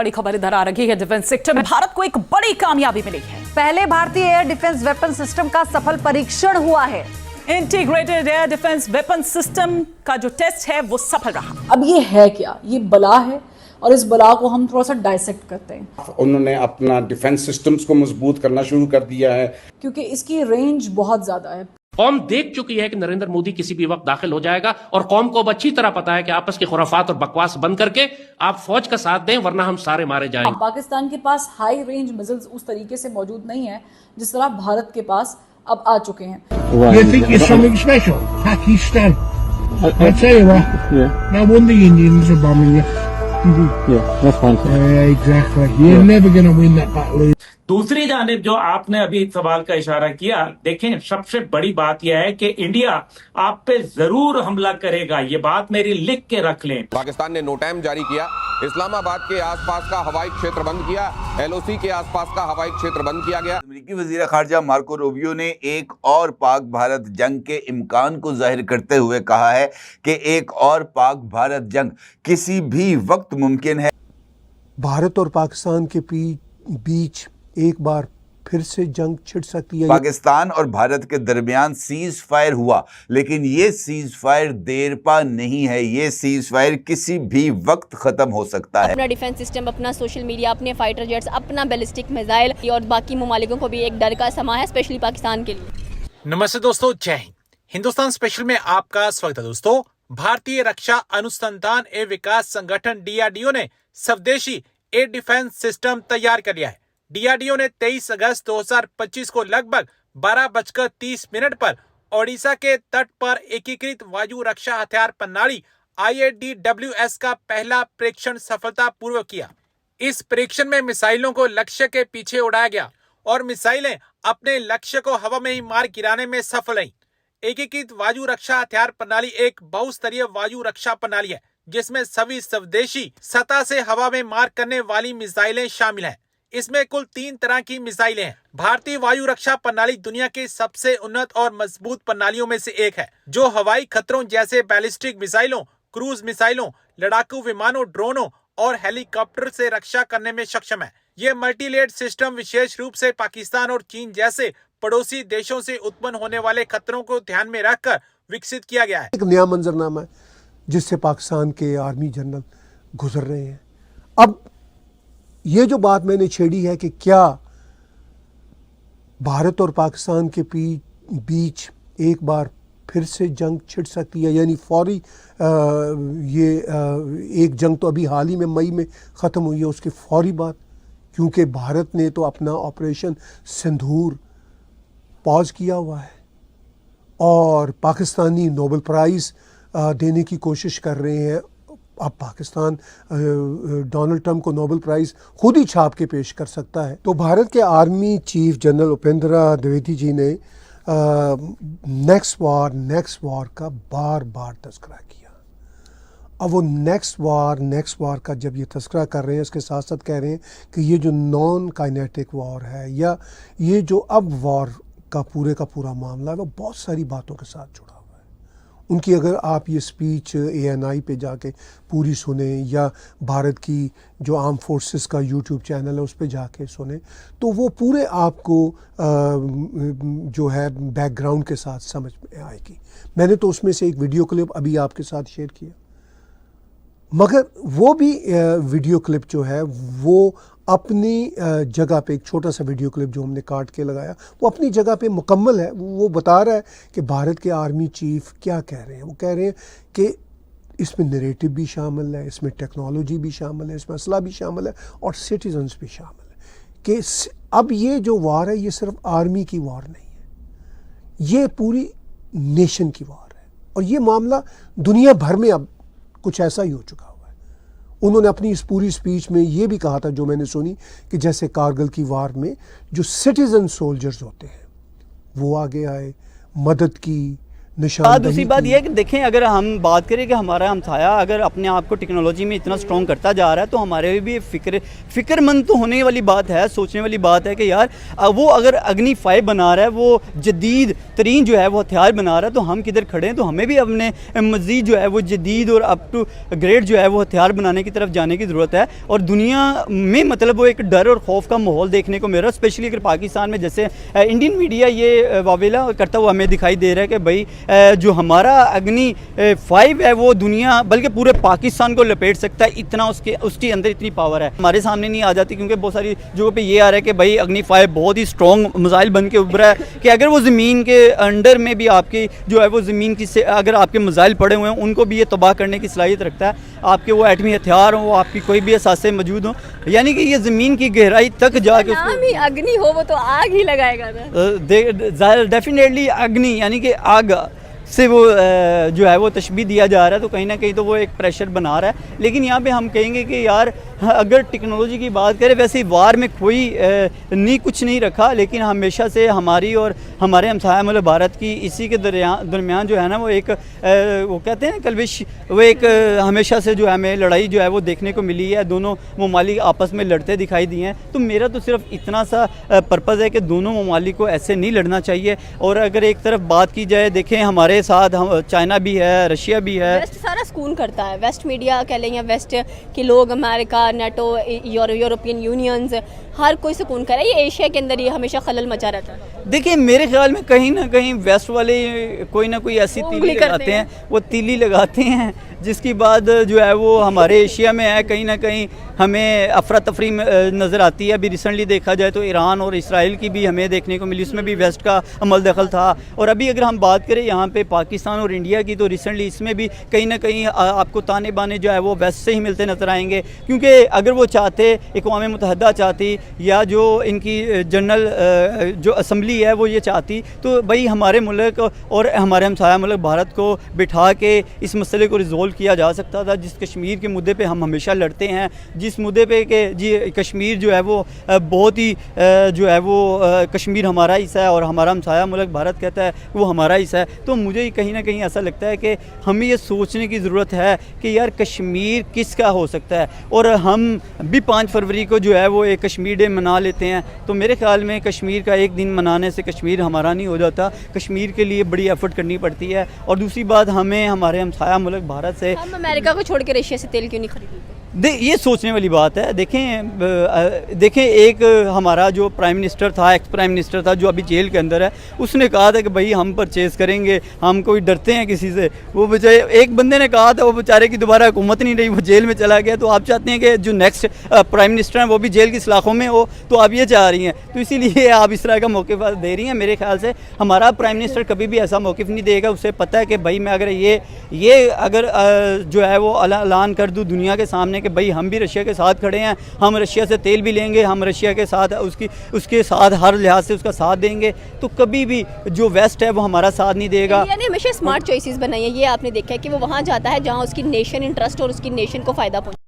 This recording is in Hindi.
बड़ी खबर इधर आ रही है। डिफेंस सेक्टर में भारत को एक बड़ी कामयाबी मिली है। पहले भारतीय एयर डिफेंस वेपन सिस्टम का सफल परीक्षण हुआ है। Integrated air defence weapon system का जो टेस्ट है वो सफल रहा। अब ये है क्या? ये बला है और इस बला को हम थोड़ा सा डाइसेक्ट करते हैं। उन्होंने अपना डिफेंस सिस्टम्स को मजबूत करना शुरू कर दिया है क्योंकि इसकी रेंज बहुत ज्यादा है। कौम देख चुकी है कि नरेंद्र मोदी किसी भी वक्त दाखिल हो जाएगा और कौम को अब अच्छी तरह पता है कि आपस की खुराफात और बकवास बंद करके आप फौज का साथ दें, वरना हम सारे मारे जाएंगे। पाकिस्तान के पास हाई रेंज मिसाइल्स उस तरीके से मौजूद नहीं है जिस तरह भारत के पास अब आ चुके हैं। You think you're something special? Pakistan. I tell you what. No wonder the Indians are bombing you. Yeah, that's fine. Exactly. You're never going to win that battle. दूसरी जानिब जो आपने अभी सवाल का इशारा किया, देखें सबसे बड़ी बात यह है कि इंडिया आप पे जरूर हमला करेगा। ये बात मेरी लिख के रख लें। पाकिस्तान ने नो टाइम जारी किया, इस्लामाबाद के आसपास का हवाई क्षेत्र बंद किया, एलओसी के आसपास का हवाई क्षेत्र बंद किया गया। अमेरिकी वज़ीर ख़ारजा मार्को रूबियो ने एक और पाक भारत जंग के इम्कान को जाहिर करते हुए कहा है कि एक और पाक भारत जंग किसी भी वक्त मुमकिन है। भारत और पाकिस्तान के बीच एक बार फिर से जंग छिड़ सकती है। पाकिस्तान और भारत के दरमियान सीज फायर हुआ, लेकिन ये सीज फायर देर पा नहीं है। ये सीज फायर किसी भी वक्त खत्म हो सकता है। अपना डिफेंस सिस्टम, अपना सोशल मीडिया, अपने फाइटर जेट्स, अपना बैलिस्टिक मिसाइल और बाकी ममालिकों को भी एक डर का समा है, स्पेशली पाकिस्तान के लिए। नमस्ते दोस्तों, जय हिंद। हिंदुस्तान स्पेशल में आपका स्वागत है। दोस्तों, भारतीय रक्षा अनुसंधान एवं विकास संगठन DRDO ने स्वदेशी एयर डिफेंस सिस्टम तैयार कर लिया है। DRDO ने 23 अगस्त 2025 को लगभग 12:30 पर ओडिशा के तट पर एकीकृत वायु रक्षा हथियार प्रणाली IADWS का पहला परीक्षण सफलतापूर्वक किया। इस परीक्षण में मिसाइलों को लक्ष्य के पीछे उड़ाया गया और मिसाइलें अपने लक्ष्य को हवा में ही मार गिराने में सफल रहीं। एकीकृत वायु रक्षा हथियार प्रणाली एक बहुस्तरीय वायु रक्षा प्रणाली है जिसमें सभी स्वदेशी सतह से हवा में मार करने वाली मिसाइलें शामिल हैं। इसमें कुल 3 तरह की मिसाइलें हैं। भारतीय वायु रक्षा प्रणाली दुनिया की सबसे उन्नत और मजबूत प्रणालियों में से एक है, जो हवाई खतरों जैसे बैलिस्टिक मिसाइलों, क्रूज मिसाइलों, लड़ाकू विमानों, ड्रोनों और हेलीकॉप्टर से रक्षा करने में सक्षम है। ये मल्टीलेड सिस्टम विशेष रूप से पाकिस्तान और चीन जैसे पड़ोसी देशों से उत्पन्न होने वाले खतरों को ध्यान में रखकर विकसित किया गया है। एक नया मंजरनामा है जिससे पाकिस्तान के आर्मी जनरल गुजर रहे हैं। अब ये जो बात मैंने छेड़ी है कि क्या भारत और पाकिस्तान के बीच एक बार फिर से जंग छिड़ सकती है, यानी फौरी एक जंग तो अभी हाल ही में मई में ख़त्म हुई है, उसकी फौरी बात, क्योंकि भारत ने तो अपना ऑपरेशन सिंदूर पॉज किया हुआ है और पाकिस्तानी नोबेल प्राइज़ देने की कोशिश कर रहे हैं। अब पाकिस्तान डोनाल्ड ट्रंप को नोबेल प्राइज़ खुद ही छाप के पेश कर सकता है। तो भारत के army chief general Upendra Dwivedi ji ने नेक्स्ट वार का बार बार तस्करा किया। अब वो नेक्स्ट वार का जब ये तस्करा कर रहे हैं, इसके साथ साथ कह रहे हैं कि ये जो नॉन काइनेटिक वॉर है या ये जो अब वॉर का पूरा मामला है, वो बहुत सारी बातों के साथ जुड़ा। उनकी अगर आप ये स्पीच ANI पे जाके पूरी सुने या भारत की जो आर्म फोर्सेस का YouTube चैनल है उस पे जाके सुने, तो वो पूरे आपको जो है बैकग्राउंड के साथ समझ में आएगी। मैंने तो उसमें से एक वीडियो क्लिप अभी आपके साथ शेयर किया, मगर वो भी वीडियो क्लिप जो है वो अपनी जगह पे, एक छोटा सा वीडियो क्लिप जो हमने काट के लगाया वो अपनी जगह पे मुकम्मल है। वो बता रहा है कि भारत के आर्मी चीफ क्या कह रहे हैं। वो कह रहे हैं कि इसमें नैरेटिव भी शामिल है, इसमें टेक्नोलॉजी भी शामिल है, इसमें असला भी शामिल है और सिटीजन्स भी शामिल है। कि अब ये जो वार है ये सिर्फ आर्मी की वार नहीं है, ये पूरी नेशन की वार है और ये मामला दुनिया भर में अब कुछ ऐसा ही हो चुका हुआ है। उन्होंने अपनी इस पूरी स्पीच में ये भी कहा था, जो मैंने सुनी, कि जैसे कारगिल की वार में जो सिटीजन सोल्जर्स होते हैं वो आगे आए, मदद की, निशानदही दूसरी बात यह है कि देखें, अगर हम बात करें कि हमारा हमसाया अगर अपने आप को टेक्नोलॉजी में इतना स्ट्रॉन्ग करता जा रहा है, तो हमारे भी फिक्रमंद तो होने वाली बात है, सोचने वाली बात है कि यार वो अगर अग्नि 5 बना रहा है, वो जदीद तरीन जो है वो हथियार बना रहा है, तो हम किधर खड़े हैं? तो हमें भी अपने मज़ीद जो है वो जदीद और अप टू ग्रेड जो है वो हथियार बनाने की तरफ जाने की ज़रूरत है। और दुनिया में मतलब वो एक डर और खौफ का माहौल देखने को मिल रहा है, स्पेशली अगर पाकिस्तान में जैसे इंडियन मीडिया ये वावेला करता हुआ हमें दिखाई दे रहा है कि भाई जो हमारा अग्नि 5 है वो दुनिया बल्कि पूरे पाकिस्तान को लपेट सकता है, इतना उसके अंदर इतनी पावर है। हमारे सामने नहीं आ जाती क्योंकि बहुत सारी जगहों पे ये आ रहा है कि भाई अग्नि 5 बहुत ही स्ट्रॉन्ग मिसाइल बन के उभरा है कि अगर वो ज़मीन के अंडर में भी आपकी जो है वो ज़मीन की से अगर आपके मिसाइल पड़े हुए हैं उनको भी ये तबाह करने की सलाहियत रखता है। आपके वो एटमी हथियार हों, आपकी कोई भी असासे मौजूद हों, यानी कि ये ज़मीन की गहराई तक जाके नाम ही अग्नि हो, वो तो आग ही लगाएगा ना। डेफिनेटली अग्नि यानी कि आग से वो जो है वो तशबीह दिया जा रहा है, तो कहीं ना कहीं तो वो एक प्रेशर बना रहा है। लेकिन यहाँ पे हम कहेंगे कि यार अगर टेक्नोलॉजी की बात करें, वैसे वार में कोई कुछ नहीं रखा, लेकिन हमेशा से हमारी और हमारे हमसाया मुल्क भारत की इसी के दरमियान जो है ना वो एक वो कहते हैं कलविश, वो एक हमेशा से जो है हमें लड़ाई जो है वो देखने को मिली है। दोनों ममालिक आपस में लड़ते दिखाई दिए हैं। तो मेरा तो सिर्फ इतना सा पर्पज़ है कि दोनों ममालिक को ऐसे नहीं लड़ना चाहिए। और अगर एक तरफ बात की जाए, देखें हमारे साथ हम चाइना भी है, रशिया भी है। वेस्ट सारा सुकून करता है, वेस्ट मीडिया कह लें या वेस्ट के लोग, अमेरिका, नेटो, यूरोपियन यूनियंस, हर कोई सुकून करे। ये एशिया के अंदर ये हमेशा खलल मचा रहता है। देखिए मेरे ख्याल में कहीं ना कहीं वेस्ट वाले कोई ना कोई ऐसी तीली लगाते हैं, वो तीली लगाते हैं जिसकी बात जो है वो हमारे एशिया में है। कहीं ना कहीं हमें अफरा तफरी नज़र आती है। अभी रिसेंटली देखा जाए तो ईरान और इसराइल की भी हमें देखने को मिली, उसमें भी वेस्ट का अमल दखल था। और अभी अगर हम बात करें यहाँ पे पाकिस्तान और इंडिया की, तो रिसेंटली इसमें भी कहीं ना कहीं आपको ताने बाने जो है वो वेस्ट से ही मिलते नज़र आएंगे। क्योंकि अगर वो चाहते, अक़वाम मुत्तहिदा चाहती या जो इनकी जनरल जो असम्बली है वो ये चाहती, तो भाई हमारे मुल्क और हमारे हमसाया मुल्क भारत को बिठा के इस मसले को रिजोल्व किया जा सकता था। जिस कश्मीर के मुद्दे पे हम हमेशा लड़ते हैं, जिस मुद्दे पे कि जी कश्मीर जो है वो बहुत ही जो है वो कश्मीर हमारा हिस्सा है और हमारा हमसाया मुल्क भारत कहता है वो हमारा हिस्सा है। तो मुझे कहीं ना कहीं ऐसा लगता है कि हमें ये सोचने की ज़रूरत है कि यार कश्मीर किसका हो सकता है। और हम भी 5 फरवरी को जो है वो एक कश्मीर डे मना लेते हैं, तो मेरे ख्याल में कश्मीर का एक दिन मनाने से कश्मीर हमारा नहीं हो जाता। कश्मीर के लिए बड़ी एफर्ट करनी पड़ती है। और दूसरी बात, हमें हमारे हमसाया मुल्क भारत से, हम अमेरिका को छोड़ के रशिया से तेल क्यों नहीं खरीदते? ये सोचने वाली बात है। देखें एक हमारा जो प्राइम मिनिस्टर था, एक्स प्राइम मिनिस्टर था, जो अभी जेल के अंदर है, उसने कहा था कि भाई हम परचेज़ करेंगे, हम कोई डरते हैं किसी से। वो बेचारे एक बंदे ने कहा था, वो बेचारे की दोबारा हुकूमत नहीं रही, वो जेल में चला गया। तो आप चाहते हैं कि जो नेक्स्ट प्राइम मिनिस्टर हैं वो भी जेल की सलाखों में हो, तो आप ये चाह रही हैं। तो इसीलिए आप इस तरह का मौक़िफ़ दे रही हैं। मेरे ख्याल से हमारा प्राइम मिनिस्टर कभी भी ऐसा मौक़िफ़ नहीं देगा। उसे पता है कि भाई मैं अगर ये अगर जो है वो ऐलान कर दूँ दुनिया के सामने कि भाई हम भी रशिया के साथ खड़े हैं, हम रशिया से तेल भी लेंगे, हम रशिया के साथ उसके साथ हर लिहाज से उसका साथ देंगे, तो कभी भी जो वेस्ट है वो हमारा साथ नहीं देगा। इंडिया ने हमेशा स्मार्ट चॉइसेस बनाई है। ये आपने देखा है कि वो वहाँ जाता है जहाँ उसकी नेशन इंटरेस्ट और उसकी नेशन को फ़ायदा पहुँचे।